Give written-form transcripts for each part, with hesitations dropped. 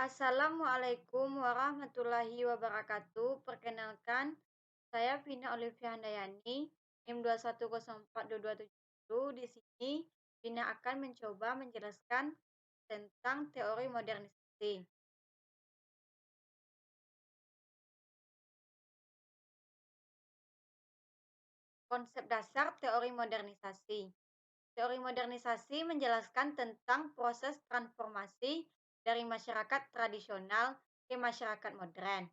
Assalamualaikum warahmatullahi wabarakatuh. Perkenalkan, saya Vina Olivia Handayani, NIM 2104227. Di sini, Vina akan mencoba menjelaskan tentang teori modernisasi. Konsep dasar teori modernisasi. Teori modernisasi menjelaskan tentang proses transformasi dari masyarakat tradisional ke masyarakat modern.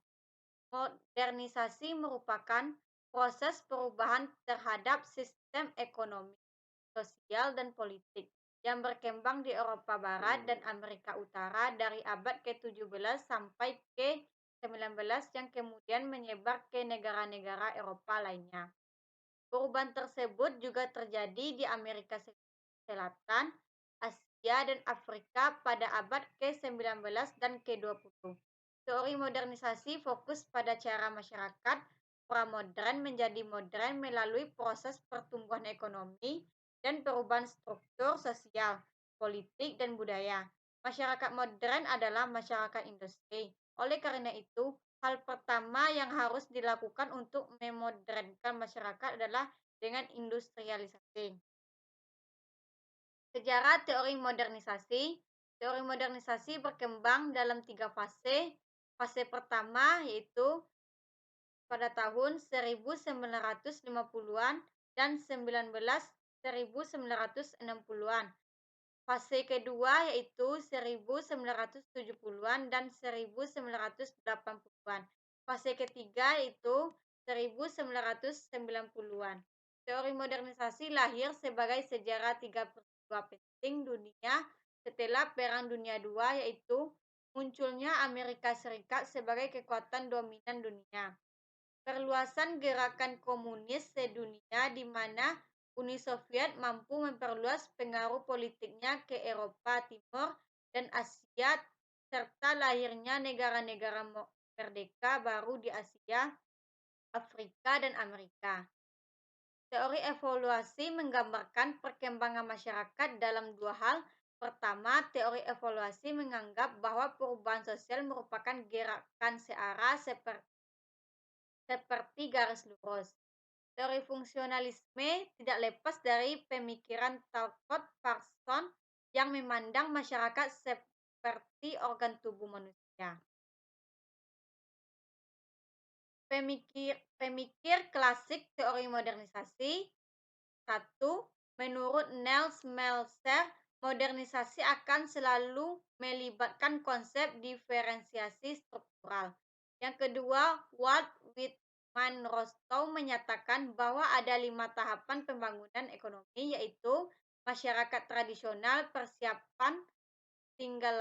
Modernisasi merupakan proses perubahan terhadap sistem ekonomi, sosial, dan politik yang berkembang di Eropa Barat dan Amerika Utara dari abad ke-17 sampai ke-19 yang kemudian menyebar ke negara-negara Eropa lainnya. Perubahan tersebut juga terjadi di Amerika Selatan, Asia, dan Afrika pada abad ke-19 dan ke-20. Teori modernisasi fokus pada cara masyarakat pramodern menjadi modern melalui proses pertumbuhan ekonomi dan perubahan struktur sosial, politik, dan budaya. Masyarakat modern adalah masyarakat industri. Oleh karena itu, hal pertama yang harus dilakukan untuk memodernkan masyarakat adalah dengan industrialisasi. Sejarah teori modernisasi. Teori modernisasi berkembang dalam 3 fase. Fase pertama yaitu pada tahun 1950-an dan 1960-an. Fase kedua yaitu 1970-an dan 1980-an. Fase ketiga yaitu 1990-an. Teori modernisasi lahir sebagai sejarah tiga peristiwa penting dunia setelah Perang Dunia II, yaitu munculnya Amerika Serikat sebagai kekuatan dominan dunia, perluasan gerakan komunis sedunia di mana Uni Soviet mampu memperluas pengaruh politiknya ke Eropa Timur dan Asia, serta lahirnya negara-negara merdeka baru di Asia, Afrika, dan Amerika. Teori evaluasi menggambarkan perkembangan masyarakat dalam dua hal. Pertama, teori evaluasi menganggap bahwa perubahan sosial merupakan gerakan searah seperti garis lurus. Teori fungsionalisme tidak lepas dari pemikiran Talcott Parsons yang memandang masyarakat seperti organ tubuh manusia. Pemikir klasik teori modernisasi. 1. Menurut Niels Melzer, modernisasi akan selalu melibatkan konsep diferensiasi struktural. Yang kedua, Walt Whitman Rostow menyatakan bahwa ada 5 tahapan pembangunan ekonomi, yaitu masyarakat tradisional, persiapan, tinggal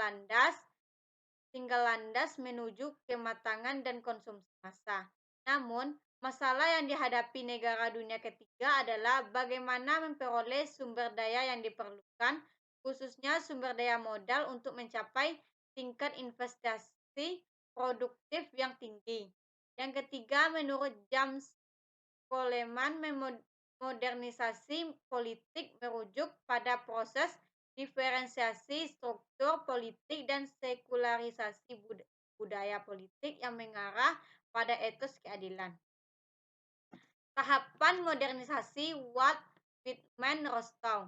landas menuju kematangan, dan konsumsi massa. Namun, masalah yang dihadapi negara dunia ketiga adalah bagaimana memperoleh sumber daya yang diperlukan, khususnya sumber daya modal untuk mencapai tingkat investasi produktif yang tinggi. Yang ketiga, menurut James Coleman, modernisasi politik merujuk pada proses diferensiasi struktur politik dan sekularisasi budaya politik yang mengarah pada etos keadilan. Tahapan modernisasi Walt Whitman Rostow.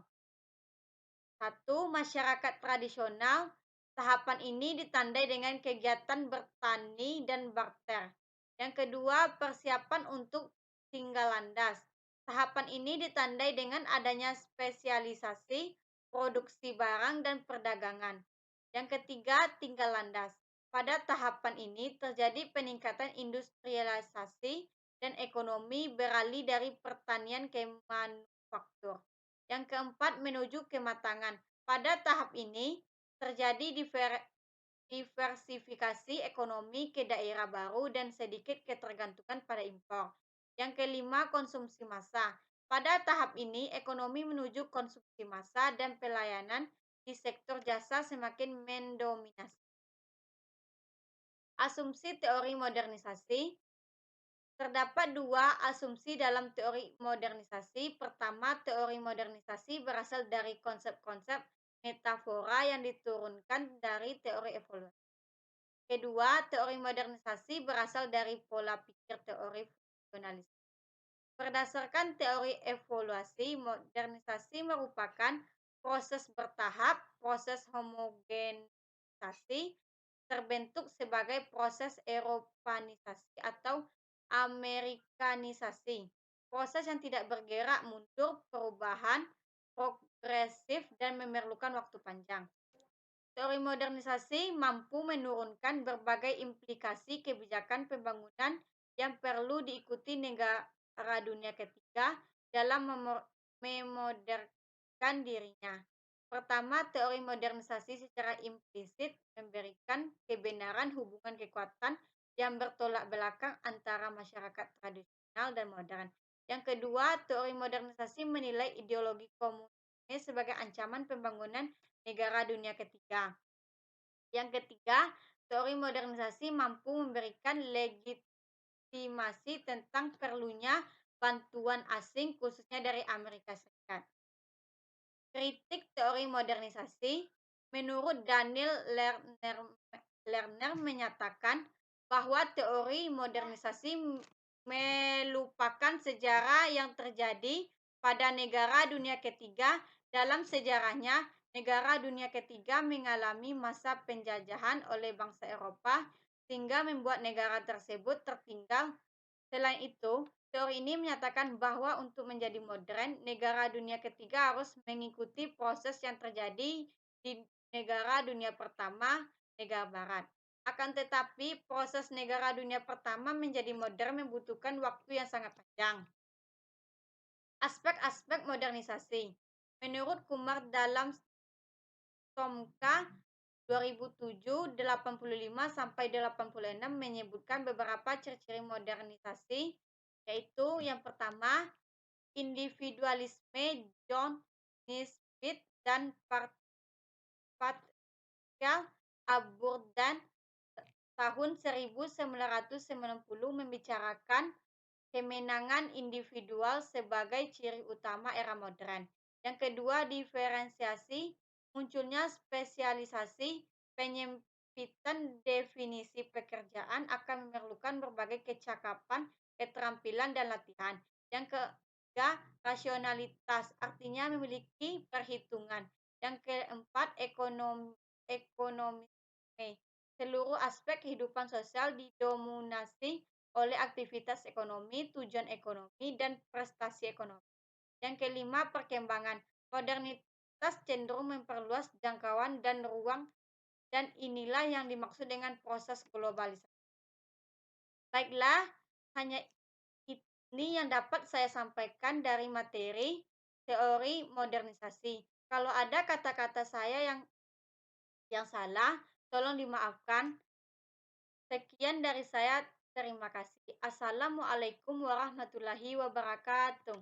1. Masyarakat tradisional. Tahapan ini ditandai dengan kegiatan bertani dan barter. Yang kedua, persiapan untuk tinggal landas. Tahapan ini ditandai dengan adanya spesialisasi, produksi barang, dan perdagangan. Yang ketiga, tinggal landas. Pada tahapan ini terjadi peningkatan industrialisasi dan ekonomi beralih dari pertanian ke manufaktur. Yang keempat, menuju kematangan. Pada tahap ini terjadi diversifikasi ekonomi ke daerah baru dan sedikit ketergantungan pada impor. Yang kelima, konsumsi massa. Pada tahap ini, ekonomi menuju konsumsi massa dan pelayanan di sektor jasa semakin mendominasi. Asumsi teori modernisasi. Terdapat 2 asumsi dalam teori modernisasi. Pertama, teori modernisasi berasal dari konsep-konsep metafora yang diturunkan dari teori evolusi. Kedua, teori modernisasi berasal dari pola pikir teori fungsionalis. Berdasarkan teori evaluasi, modernisasi merupakan proses bertahap, proses homogenisasi, terbentuk sebagai proses Eropanisasi atau Amerikanisasi. Proses yang tidak bergerak mundur, perubahan, progresif, dan memerlukan waktu panjang. Teori modernisasi mampu menurunkan berbagai implikasi kebijakan pembangunan yang perlu diikuti negara dunia ketiga dalam memodernkan dirinya. Pertama, teori modernisasi secara implisit memberikan kebenaran hubungan kekuatan yang bertolak belakang antara masyarakat tradisional dan modern. Yang kedua, teori modernisasi menilai ideologi komunis sebagai ancaman pembangunan negara dunia ketiga. Yang ketiga, teori modernisasi mampu memberikan legitimasi tentang perlunya bantuan asing khususnya dari Amerika Serikat. Kritik teori modernisasi, menurut Daniel Lerner menyatakan bahwa teori modernisasi melupakan sejarah yang terjadi pada negara dunia ketiga. Dalam sejarahnya, negara dunia ketiga mengalami masa penjajahan oleh bangsa Eropa sehingga membuat negara tersebut tertinggal. Selain itu, teori ini menyatakan bahwa untuk menjadi modern, negara dunia ketiga harus mengikuti proses yang terjadi di negara dunia pertama, negara barat. Akan tetapi, proses negara dunia pertama menjadi modern membutuhkan waktu yang sangat panjang. Aspek-aspek modernisasi. Menurut Kumar dalam Tomka 2007, 85 sampai 86 menyebutkan beberapa ciri-ciri modernisasi, yaitu yang pertama, individualisme John Nisbet dan Pascal Aburdan tahun 1990 membicarakan kemenangan individual sebagai ciri utama era modern. Yang kedua, diferensiasi, munculnya spesialisasi, penyempitan definisi pekerjaan akan memerlukan berbagai kecakapan, keterampilan, dan latihan. Yang ketiga, rasionalitas, artinya memiliki perhitungan. Yang keempat, ekonomisme. Seluruh aspek kehidupan sosial didominasi oleh aktivitas ekonomi, tujuan ekonomi, dan prestasi ekonomi. Yang kelima, perkembangan. Modernitas cenderung memperluas jangkauan dan ruang, dan inilah yang dimaksud dengan proses globalisasi. Baiklah, hanya ini yang dapat saya sampaikan dari materi teori modernisasi. Kalau ada kata-kata saya yang salah, tolong dimaafkan. Sekian dari saya. Terima kasih. Assalamualaikum warahmatullahi wabarakatuh.